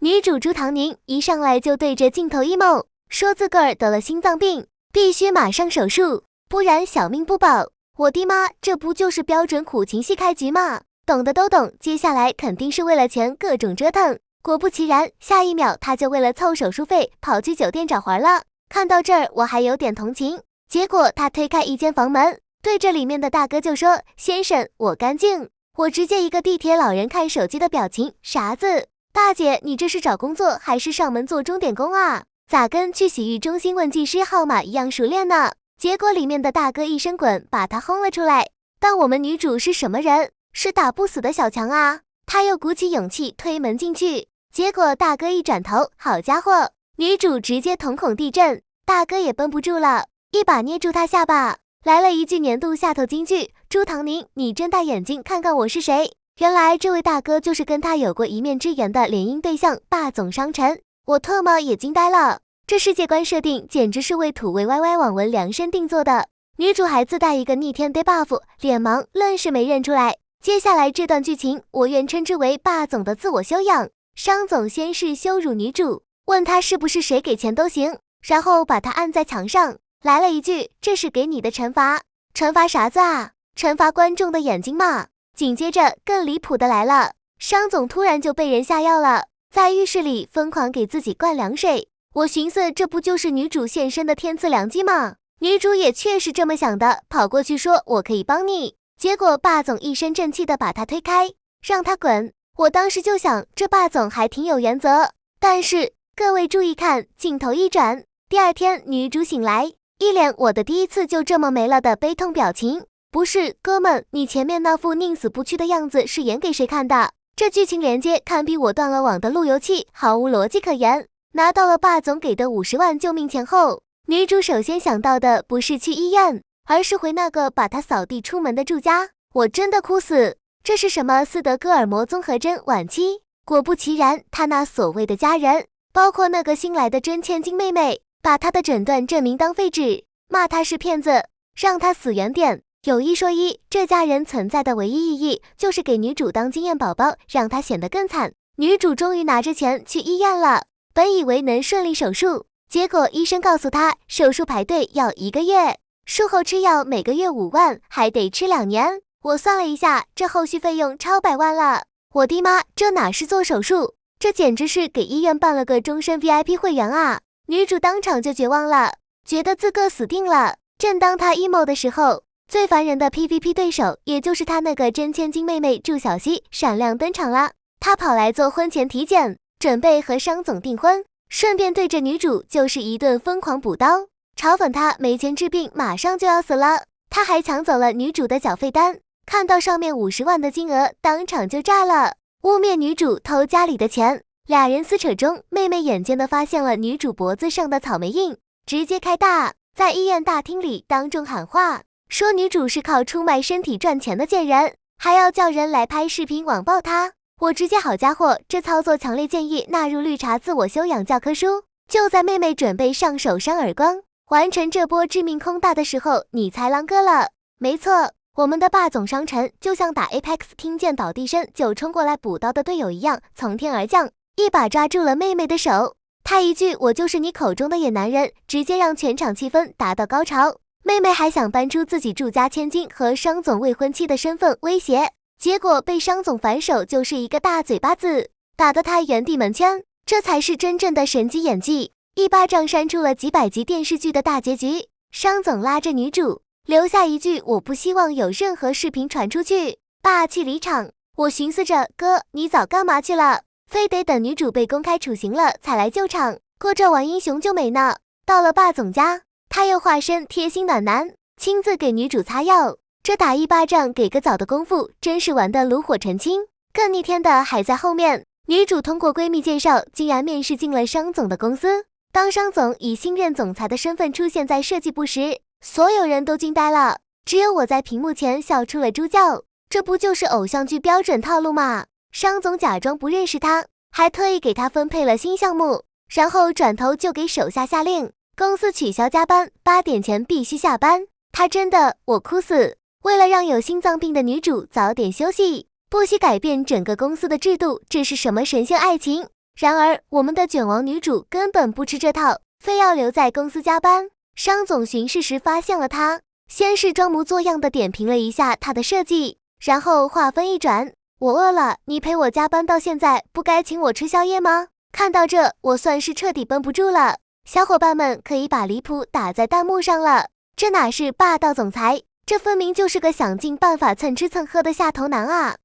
女主朱唐宁一上来就对着镜头 emo， 说自个儿得了心脏病，必须马上手术，不然小命不保。我的妈，这不就是标准苦情戏开局吗？懂的都懂，接下来肯定是为了钱各种折腾。果不其然，下一秒他就为了凑手术费跑去酒店找环了。看到这儿我还有点同情，结果他推开一间房门，对着里面的大哥就说：先生，我干净。我直接一个地铁老人看手机的表情，啥子？大姐，你这是找工作还是上门做钟点工啊？咋跟去洗浴中心问技师号码一样熟练呢？结果里面的大哥一声滚把他轰了出来。但我们女主是什么人？是打不死的小强啊！她又鼓起勇气推门进去，结果大哥一转头，好家伙，女主直接瞳孔地震，大哥也绷不住了，一把捏住她下巴，来了一句年度下头金句：朱唐宁，你睁大眼睛看看我是谁。原来这位大哥就是跟他有过一面之缘的联姻对象霸总商臣，我特么也惊呆了，这世界观设定简直是为土味 YY 网文量身定做的。女主还自带一个逆天 debuff， 脸盲愣是没认出来。接下来这段剧情我愿称之为霸总的自我修养。商总先是羞辱女主，问她是不是谁给钱都行，然后把她按在墙上，来了一句：这是给你的惩罚。惩罚啥子啊？惩罚观众的眼睛嘛。紧接着更离谱的来了，商总突然就被人下药了，在浴室里疯狂给自己灌凉水。我寻思这不就是女主现身的天赐良机吗？女主也确实这么想的，跑过去说我可以帮你。结果霸总一身正气的把他推开，让他滚。我当时就想，这霸总还挺有原则。但是各位注意看，镜头一转，第二天女主醒来，一脸我的第一次就这么没了的悲痛表情。不是，哥们，你前面那副宁死不屈的样子是演给谁看的？这剧情连接堪比我断了网的路由器，毫无逻辑可言。拿到了霸总给的50万救命钱后，女主首先想到的不是去医院，而是回那个把她扫地出门的住家。我真的哭死，这是什么斯德哥尔摩综合征晚期？果不其然，她那所谓的家人，包括那个新来的真千金妹妹，把她的诊断证明当废纸，骂她是骗子，让她死远点。有一说一，这家人存在的唯一意义就是给女主当经验宝宝，让她显得更惨。女主终于拿着钱去医院了，本以为能顺利手术，结果医生告诉她手术排队要1个月，术后吃药每个月5万，还得吃2年。我算了一下，这后续费用超100万了。我的妈，这哪是做手术，这简直是给医院办了个终身 VIP 会员啊！女主当场就绝望了，觉得自个死定了。正当她 emo 的时候，最烦人的 PVP 对手，也就是她那个真千金妹妹祝小西闪亮登场了。她跑来做婚前体检，准备和商总订婚，顺便对着女主就是一顿疯狂补刀，嘲讽她没钱治病，马上就要死了。她还抢走了女主的缴费单，看到上面50万的金额，当场就炸了，污蔑女主偷家里的钱。俩人撕扯中，妹妹眼尖的发现了女主脖子上的草莓印，直接开大，在医院大厅里当众喊话，说女主是靠出卖身体赚钱的贱人，还要叫人来拍视频网暴她。我直接好家伙，这操作强烈建议纳入绿茶自我修养教科书。就在妹妹准备上手扇耳光，完成这波致命空大的时候，你才啷个了。没错，我们的霸总商臣就像打 Apex 听见倒地声就冲过来补刀的队友一样，从天而降，一把抓住了妹妹的手。他一句我就是你口中的野男人，直接让全场气氛达到高潮。妹妹还想搬出自己祝家千金和商总未婚妻的身份威胁，结果被商总反手就是一个大嘴巴子，打得他原地蒙圈。这才是真正的神级演技，一巴掌扇出了几百集电视剧的大结局。商总拉着女主，留下一句我不希望有任何视频传出去，霸气离场。我寻思着，哥你早干嘛去了，非得等女主被公开处刑了才来救场，过这玩英雄救美呢。到了霸总家，他又化身贴心暖男，亲自给女主擦药，这打一巴掌给个枣的功夫，真是玩得炉火纯青。更逆天的还在后面，女主通过闺蜜介绍，竟然面试进了商总的公司。当商总以新任总裁的身份出现在设计部时，所有人都惊呆了，只有我在屏幕前笑出了猪叫。这不就是偶像剧标准套路吗？商总假装不认识他，还特意给他分配了新项目，然后转头就给手下下令，公司取消加班，8点前必须下班。他真的，我哭死。为了让有心脏病的女主早点休息，不惜改变整个公司的制度，这是什么神仙爱情？然而我们的卷王女主根本不吃这套，非要留在公司加班。商总巡视时发现了她，先是装模作样的点评了一下她的设计，然后话锋一转，我饿了，你陪我加班到现在，不该请我吃宵夜吗？看到这，我算是彻底绷不住了。小伙伴们可以把离谱打在弹幕上了，这哪是霸道总裁，这分明就是个想尽办法蹭吃蹭喝的下头男啊！